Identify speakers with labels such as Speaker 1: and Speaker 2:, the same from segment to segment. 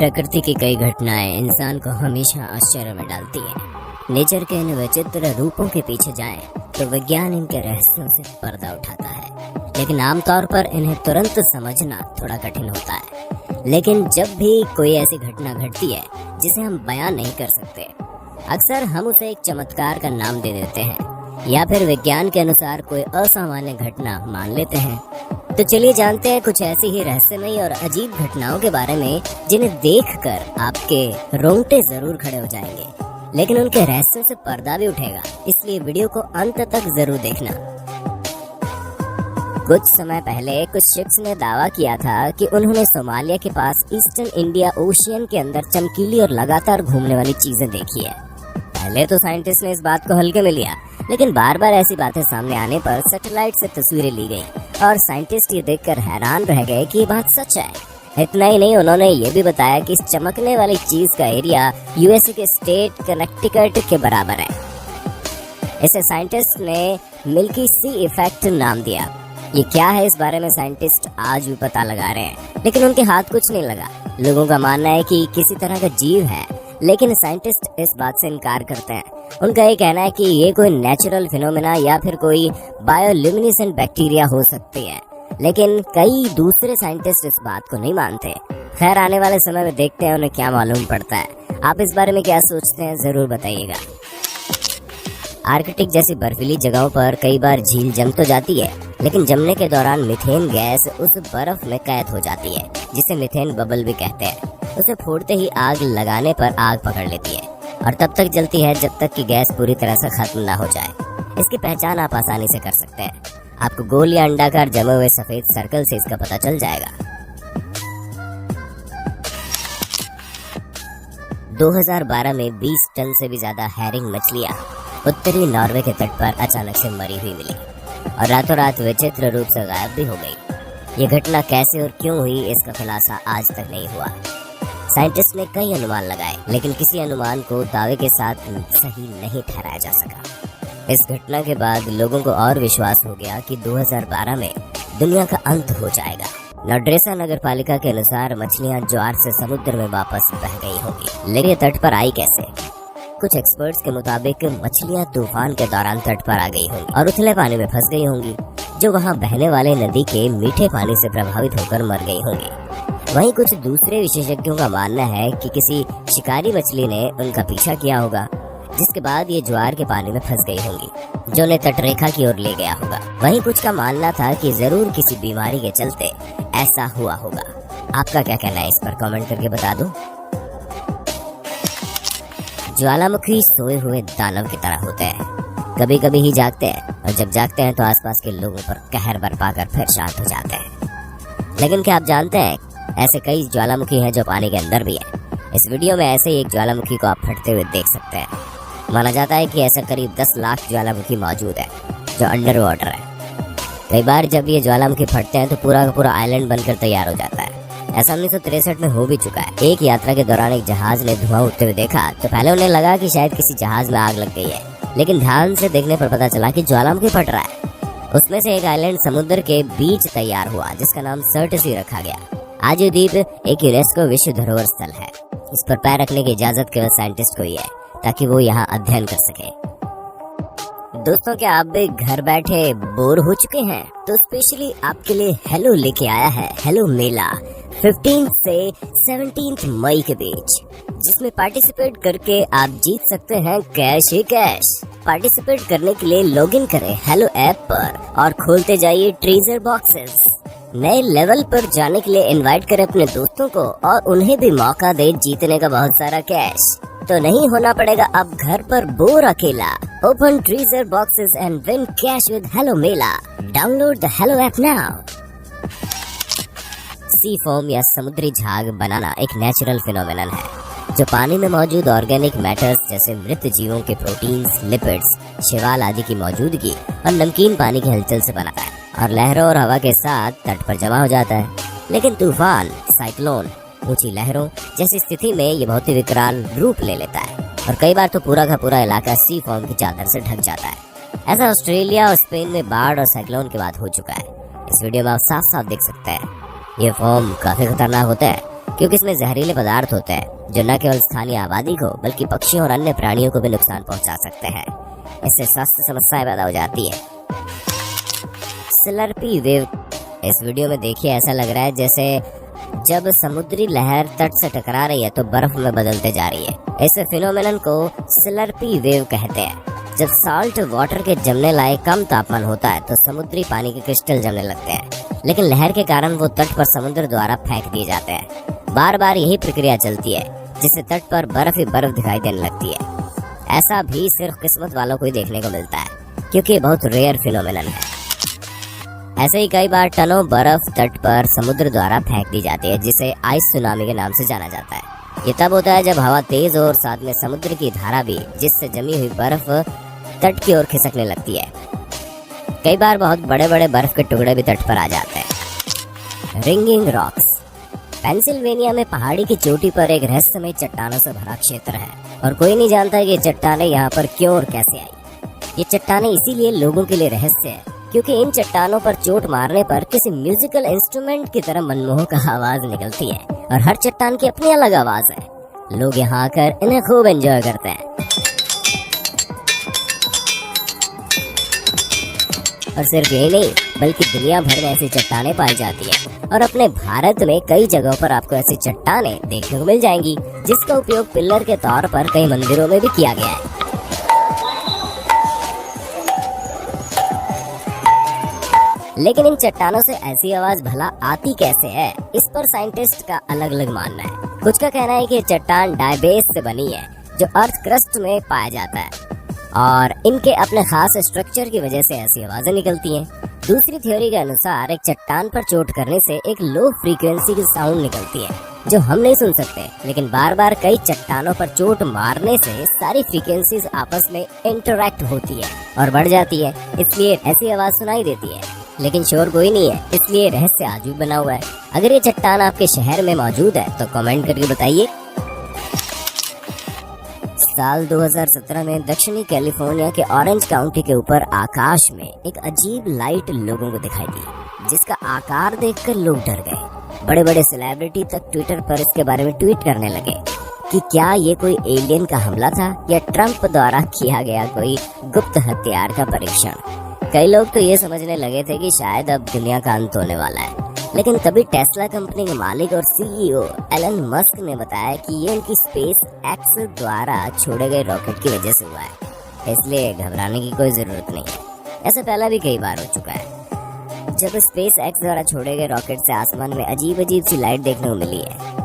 Speaker 1: प्रकृति की कई घटनाएं इंसान को हमेशा आश्चर्य में डालती हैं। नेचर के इन विचित्र रूपों के पीछे जाएं तो विज्ञान इनके रहस्यों से पर्दा उठाता है, लेकिन आमतौर पर इन्हें तुरंत समझना थोड़ा कठिन होता है। लेकिन जब भी कोई ऐसी घटना घटती है जिसे हम बयान नहीं कर सकते, अक्सर हम उसे एक चमत्कार का नाम दे देते हैं या फिर विज्ञान के अनुसार कोई असामान्य घटना मान लेते हैं। तो चलिए जानते हैं कुछ ऐसी ही रहस्यमयी और अजीब घटनाओं के बारे में जिन्हें देखकर आपके रोंगटे जरूर खड़े हो जाएंगे, लेकिन उनके रहस्यों से पर्दा भी उठेगा। इसलिए वीडियो को अंत तक जरूर देखना। कुछ समय पहले कुछ शिप्स ने दावा किया था कि उन्होंने सोमालिया के पास ईस्टर्न इंडिया ओशियन के अंदर चमकीली और लगातार घूमने वाली चीजें देखी है। पहले तो साइंटिस्ट ने इस बात को हल्के में लिया, लेकिन बार बार ऐसी बातें सामने आने पर सैटेलाइट से तस्वीरें ली गई और साइंटिस्ट ये देखकर हैरान रह गए कि ये बात सच है। इतना ही नहीं, उन्होंने ये भी बताया कि इस चमकने वाली चीज का एरिया यूएसए के स्टेट कनेक्टिकट के बराबर है। इसे साइंटिस्ट ने मिल्की सी इफेक्ट नाम दिया। ये क्या है, इस बारे में साइंटिस्ट आज भी पता लगा रहे हैं, लेकिन उनके हाथ कुछ नहीं लगा। लोगों का मानना है कि किसी तरह का जीव है, लेकिन साइंटिस्ट इस बात से इनकार करते हैं। उनका ये कहना है कि ये कोई नेचुरल फिनोमेना या फिर कोई बायोल्यूमिनेसेंट बैक्टीरिया हो सकती है, लेकिन कई दूसरे साइंटिस्ट इस बात को नहीं मानते। खैर, आने वाले समय में देखते हैं उन्हें क्या मालूम पड़ता है। आप इस बारे में क्या सोचते हैं, जरूर बताइएगा। आर्कटिक जैसी बर्फीली जगहों पर कई बार झील जम तो जाती है, लेकिन जमने के दौरान मीथेन गैस उस बर्फ में कैद हो जाती है, जिसे मीथेन बबल भी कहते हैं। उसे फोड़ते ही आग लगाने पर आग पकड़ लेती है और तब तक जलती है जब तक कि गैस पूरी तरह से खत्म ना हो जाए। इसकी पहचान आप आसानी से कर सकते हैं। आपको गोल या अंडाकार जमे हुए सफेद सर्कल से इसका पता चल जाएगा। 2012 में 20 टन से भी ज्यादा हैरिंग मछलियां उत्तरी नॉर्वे के तट पर अचानक से मरी हुई मिली और रातों रात विचित्र रूप से गायब भी हो गई। ये घटना कैसे और क्यों हुई, इसका खुलासा आज तक नहीं हुआ। साइंटिस्ट ने कई अनुमान लगाए, लेकिन किसी अनुमान को दावे के साथ सही नहीं ठहराया जा सका। इस घटना के बाद लोगों को और विश्वास हो गया कि 2012 में दुनिया का अंत हो जाएगा। नोड्रेसा नगर पालिका के अनुसार मछलियां ज्वार से समुद्र में वापस बह गई होंगी, लेकिन तट पर आई कैसे? कुछ एक्सपर्ट्स के मुताबिक मछलियां तूफान के दौरान तट पर आ गई होंगी और उथले पानी में फंस गई होंगी, जो वहां बहने वाले नदी के मीठे पानी से प्रभावित होकर मर गई होंगी। वहीं कुछ दूसरे विशेषज्ञों का मानना है कि किसी शिकारी मछली ने उनका पीछा किया होगा, जिसके बाद ये ज्वार के पानी में फंस गई होंगी, जो उन्हें तटरेखा की ओर ले गया होगा। वहीं कुछ का मानना था कि जरूर किसी बीमारी के चलते ऐसा हुआ होगा। आपका क्या कहना है, इस पर कमेंट करके बता दो। ज्वालामुखी सोए हुए दानव की तरह होते हैं, कभी कभी ही जागते हैं और जब जागते हैं तो आसपास के लोगों पर कहर बरपा कर फिर शांत हो जाते हैं। लेकिन क्या आप जानते हैं, ऐसे कई ज्वालामुखी हैं जो पानी के अंदर भी है। इस वीडियो में ऐसे ही एक ज्वालामुखी को आप फटते हुए देख सकते हैं। माना जाता है कि ऐसा करीब 10 लाख ज्वालामुखी मौजूद है जो अंडर वाटर है। कई बार जब ये ज्वालामुखी फटते हैं तो पूरा का पूरा आइलैंड बनकर तैयार हो जाता है। ऐसा 1963 में हो भी चुका है। एक यात्रा के दौरान एक जहाज ने धुआं उठते हुए देखा तो पहले उन्हें लगा कि शायद किसी जहाज में आग लग गई है, लेकिन ध्यान से देखने पर पता चला कि ज्वालामुखी फट रहा है। उसमें से एक आइलैंड समुद्र के बीच तैयार हुआ, जिसका नाम सर्टसी रखा गया। आज ये द्वीप एक यूनेस्को विश्व धरोहर स्थल है। इस पर पैर रखने की इजाजत केवल साइंटिस्ट को ही है, ताकि वो यहाँ अध्ययन कर सके। दोस्तों, क्या आप भी घर बैठे बोर हो चुके हैं? तो स्पेशली आपके लिए हेलो लेके आया है हेलो मेला 15 से 17 मई के बीच, जिसमें पार्टिसिपेट करके आप जीत सकते हैं कैश ही कैश। पार्टिसिपेट करने के लिए लॉगिन करें हेलो ऐप पर और खोलते जाइए ट्रेजर बॉक्सेस। नए लेवल पर जाने के लिए इनवाइट करें अपने दोस्तों को और उन्हें भी मौका दे जीतने का बहुत सारा कैश। तो नहीं होना पड़ेगा अब घर पर बोर अकेला। Open treasure boxes and win cash with Hello मेला। Download the Hello app now. Sea foam या समुद्री झाग बनाना एक नेचुरल फिनोमेनन है जो पानी में मौजूद ऑर्गेनिक मैटर्स जैसे मृत जीवों के प्रोटीन्स, लिपिड्स, शैवाल आदि की मौजूदगी और नमकीन पानी की हलचल से बनता है और लहरों और हवा के साथ तट पर जमा हो जाता है। लेकिन तूफान, साइक्लोन, ऊंची लहरों जैसी स्थिति में ये बहुत ही विकराल रूप ले लेता है और कई बार तो पूरा का पूरा इलाका सी फॉर्म की चादर से ढक जाता है। ऐसा ऑस्ट्रेलिया और स्पेन में बाढ़ और साइक्लोन के बाद हो चुका है। इस वीडियो में आप साफ साफ देख सकते हैं ये फॉर्म काफी खतरनाक होता है क्योंकि इसमें जहरीले पदार्थ होते हैं जो न केवल स्थानीय आबादी को बल्कि पक्षियों और अन्य प्राणियों को भी नुकसान पहुंचा सकते हैं। इससे स्वास्थ्य समस्याएं पैदा हो जाती है। स्लर्पी वेव, इस वीडियो में देखिए ऐसा लग रहा है जैसे जब समुद्री लहर तट से टकरा रही है तो बर्फ में बदलते जा रही है। इस फिनोमेनन को स्लर्पी वेव कहते हैं। जब साल्ट वाटर के जमने लायक कम तापमान होता है तो समुद्री पानी के क्रिस्टल जमने लगते हैं, लेकिन लहर के कारण वो तट पर समुद्र द्वारा फेंक दिए जाते हैं। बार बार यही प्रक्रिया चलती है जिससे तट पर बर्फ ही बर्फ दिखाई देने लगती है। ऐसा भी सिर्फ किस्मत वालों को ही देखने को मिलता है, क्योंकि ये बहुत रेयर फिनोमेनन है। ऐसे ही कई बार टनों बर्फ तट पर समुद्र द्वारा फेंक दी जाती है, जिसे आइस सुनामी के नाम से जाना जाता है। ये तब होता है जब हवा तेज हो और साथ में समुद्र की धारा भी, जिससे जमी हुई बर्फ तट की ओर खिसकने लगती है। कई बार बहुत बड़े बड़े बर्फ के टुकड़े भी तट पर आ जाते हैं। रिंगिंग रॉक्स, पेंसिल्वेनिया में पहाड़ी की चोटी पर एक रहस्यमय चट्टानों से भरा क्षेत्र है और कोई नहीं जानता कि ये चट्टानें यहाँ पर क्यों और कैसे आई। ये चट्टानें इसीलिए लोगों के लिए रहस्य है क्योंकि इन चट्टानों पर चोट मारने पर किसी म्यूजिकल इंस्ट्रूमेंट की तरह मनमोहक आवाज निकलती है और हर चट्टान की अपनी अलग आवाज है। लोग यहाँ आकर इन्हें खूब एंजॉय करते हैं। और सिर्फ यही नहीं बल्कि दुनिया भर में ऐसी चट्टानें पाई जाती हैं और अपने भारत में कई जगहों पर आपको ऐसी चट्टानें देखने को मिल जाएंगी, जिसका उपयोग पिलर के तौर पर कई मंदिरों में भी किया गया है। लेकिन इन चट्टानों से ऐसी आवाज भला आती कैसे है, इस पर साइंटिस्ट का अलग अलग मानना है। कुछ का कहना है कि ये चट्टान डायबेस से बनी है जो अर्थ क्रस्ट में पाया जाता है और इनके अपने खास स्ट्रक्चर की वजह से ऐसी आवाजें निकलती हैं। दूसरी थ्योरी के अनुसार एक चट्टान पर चोट करने से एक लो फ्रीक्वेंसी की साउंड निकलती है जो हम नहीं सुन सकते, लेकिन बार बार कई चट्टानों पर चोट मारने से सारी फ्रीक्वेंसीज आपस में इंटरैक्ट होती है और बढ़ जाती है, इसलिए ऐसी आवाज सुनाई देती है। लेकिन शोर कोई नहीं है, इसलिए रहस्य आज भी बना हुआ है। अगर ये चट्टान आपके शहर में मौजूद है तो कमेंट करके बताइए। साल 2017 में दक्षिणी कैलिफोर्निया के ऑरेंज काउंटी के ऊपर आकाश में एक अजीब लाइट लोगों को दिखाई दी, जिसका आकार देखकर लोग डर गए। बड़े बड़े सेलिब्रिटी तक ट्विटर पर इसके बारे में ट्वीट करने लगे कि क्या ये कोई एलियन का हमला था या ट्रंप द्वारा किया गया कोई गुप्त हथियार का परीक्षण। कई लोग तो ये समझने लगे थे कि शायद अब दुनिया का अंत होने वाला है, लेकिन तभी टेस्ला कंपनी के मालिक और सीईओ एलन मस्क ने बताया कि ये उनकी स्पेस एक्स द्वारा छोड़े गए रॉकेट की वजह से हुआ है, इसलिए घबराने की कोई जरूरत नहीं है। ऐसा पहला भी कई बार हो चुका है जब स्पेस एक्स द्वारा छोड़े गए रॉकेट से आसमान में अजीब अजीब सी लाइट देखने को मिली है।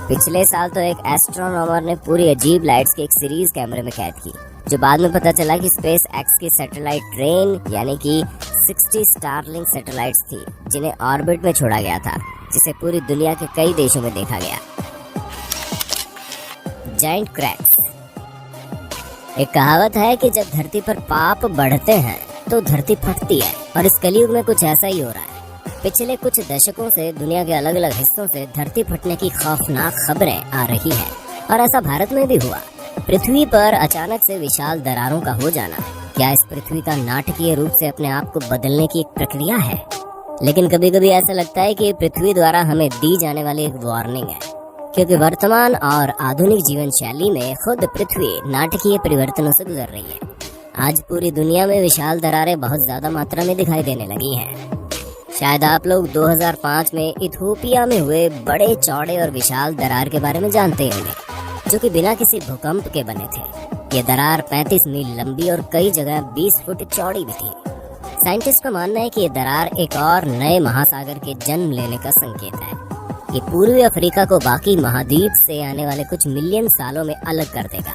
Speaker 1: पिछले साल तो एक एस्ट्रोनॉमर ने पूरी अजीब लाइट्स की एक सीरीज कैमरे में कैद की, जो बाद में पता चला कि स्पेस एक्स की सैटेलाइट ट्रेन यानी कि 60 स्टारलिंक सैटेलाइट्स थी, जिन्हें ऑर्बिट में छोड़ा गया था, जिसे पूरी दुनिया के कई देशों में देखा गया। जायंट क्रैक्स, एक कहावत है कि जब धरती पर पाप बढ़ते हैं तो धरती फटती है, और इस कलयुग में कुछ ऐसा ही हो रहा है। पिछले कुछ दशकों से दुनिया के अलग अलग हिस्सों से धरती फटने की खौफनाक खबरें आ रही हैं, और ऐसा भारत में भी हुआ। पृथ्वी पर अचानक से विशाल दरारों का हो जाना क्या इस पृथ्वी का नाटकीय रूप से अपने आप को बदलने की एक प्रक्रिया है? लेकिन कभी कभी ऐसा लगता है कि पृथ्वी द्वारा हमें दी जाने वाली एक वार्निंग है, क्योंकि वर्तमान और आधुनिक जीवन शैली में खुद पृथ्वी नाटकीय परिवर्तनों से गुजर रही है। आज पूरी दुनिया में विशाल दरारें बहुत ज्यादा मात्रा में दिखाई देने लगी हैं। शायद आप लोग 2005 में इथियोपिया में हुए बड़े चौड़े और विशाल दरार के बारे में जानते होंगे, जो कि बिना किसी भूकंप के बने थे। ये दरार 35 मील लंबी और कई जगह 20 फुट चौड़ी भी थी। साइंटिस्ट का मानना है कि ये दरार एक और नए महासागर के जन्म लेने का संकेत है। ये पूर्वी अफ्रीका को बाकी महाद्वीप से आने वाले कुछ मिलियन सालों में अलग कर देगा।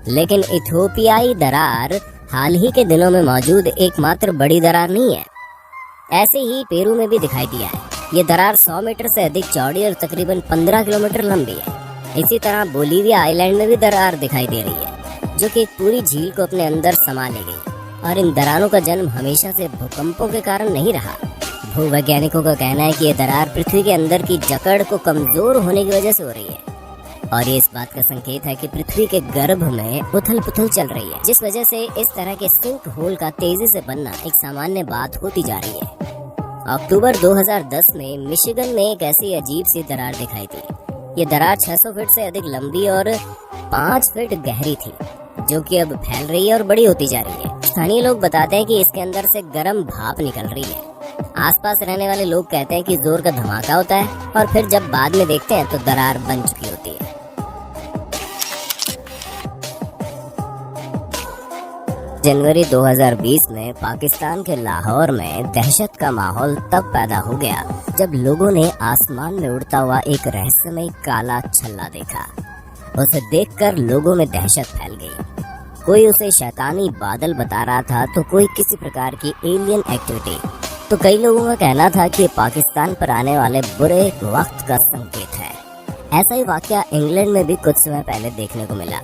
Speaker 1: लेकिन इथियोपियाई दरार हाल ही के दिनों में मौजूद एकमात्र बड़ी दरार नहीं है। ऐसे ही पेरू में भी दिखाई दिया है। ये दरार 100 मीटर से अधिक चौड़ी और तकरीबन 15 किलोमीटर लंबी है। इसी तरह बोलीविया आइलैंड में भी दरार दिखाई दे रही है, जो कि एक पूरी झील को अपने अंदर समा ले गई। और इन दरारों का जन्म हमेशा से भूकंपों के कारण नहीं रहा। भूवैज्ञानिकों का कहना है कि ये दरार पृथ्वी के अंदर की जकड़ को कमजोर होने की वजह से हो रही है, और ये इस बात का संकेत है कि पृथ्वी के गर्भ में उथल पुथल चल रही है, जिस वजह से इस तरह के सिंक होल का तेजी से बनना एक सामान्य बात होती जा रही है। अक्टूबर 2010 में मिशिगन में एक ऐसी अजीब सी दरार दिखाई थी, ये दरार 600 फीट से अधिक लंबी और 5 फीट गहरी थी, जो कि अब फैल रही है और बड़ी होती जा रही है। स्थानीय लोग बताते हैं कि इसके अंदर से गर्म भाप निकल रही है। आसपास रहने वाले लोग कहते हैं कि जोर का धमाका होता है और फिर जब बाद में देखते हैं तो दरार बन चुकी होती है। जनवरी 2020 में पाकिस्तान के लाहौर में दहशत का माहौल तब पैदा हो गया जब लोगों ने आसमान में उड़ता हुआ एक रहस्यमय काला छल्ला देखा। उसे देखकर लोगों में दहशत फैल गई। कोई उसे शैतानी बादल बता रहा था तो कोई किसी प्रकार की एलियन एक्टिविटी। तो कई लोगों का कहना था कि पाकिस्तान पर आने वाले बुरे वक्त का संकेत है। ऐसा ही वाकया इंग्लैंड में भी कुछ समय पहले देखने को मिला,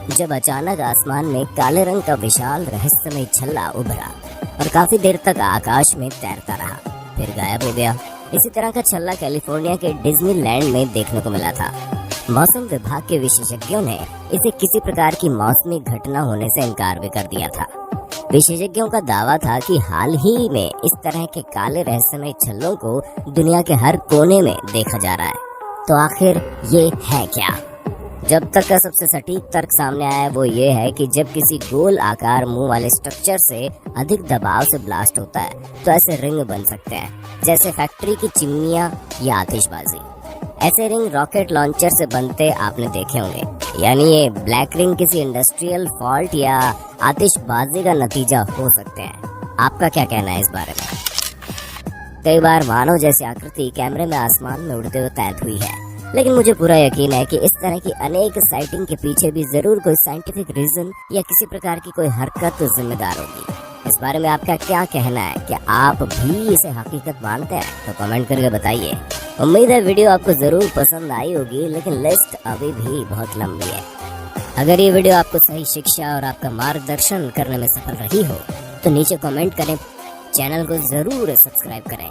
Speaker 1: जब अचानक आसमान में काले रंग का विशाल रहस्यमय छल्ला उभरा और काफी देर तक आकाश में तैरता रहा, फिर गायब हो गया। इसी तरह का छल्ला कैलिफोर्निया के डिज्नीलैंड में देखने को मिला था। मौसम विभाग के विशेषज्ञों ने इसे किसी प्रकार की मौसमी घटना होने से इनकार भी कर दिया था। विशेषज्ञों का दावा था कि हाल ही में इस तरह के काले रहस्यमय छल्लों को दुनिया के हर कोने में देखा जा रहा है। तो आखिर ये है क्या? जब तक का सबसे सटीक तर्क सामने आया है वो ये है कि जब किसी गोल आकार मुंह वाले स्ट्रक्चर से अधिक दबाव से ब्लास्ट होता है तो ऐसे रिंग बन सकते हैं, जैसे फैक्ट्री की चिमनियां या आतिशबाजी। ऐसे रिंग रॉकेट लॉन्चर से बनते आपने देखे होंगे। यानी ये ब्लैक रिंग किसी इंडस्ट्रियल फॉल्ट या आतिशबाजी का नतीजा हो सकते हैं। आपका क्या कहना है इस बारे में? कई बार मानव जैसी आकृति कैमरे में आसमान में उड़ते हुए कैद हुई है, लेकिन मुझे पूरा यकीन है कि इस तरह की अनेक साइटिंग के पीछे भी जरूर कोई साइंटिफिक रीजन या किसी प्रकार की कोई हरकत जिम्मेदार होगी। इस बारे में आपका क्या कहना है? क्या आप भी इसे हकीकत मानते हैं? तो कमेंट करके बताइए। उम्मीद है वीडियो आपको जरूर पसंद आई होगी, लेकिन लिस्ट अभी भी बहुत लंबी है। अगर ये वीडियो आपको सही शिक्षा और आपका मार्गदर्शन करने में सफल रही हो तो नीचे कमेंट करें, चैनल को जरूर सब्सक्राइब करें।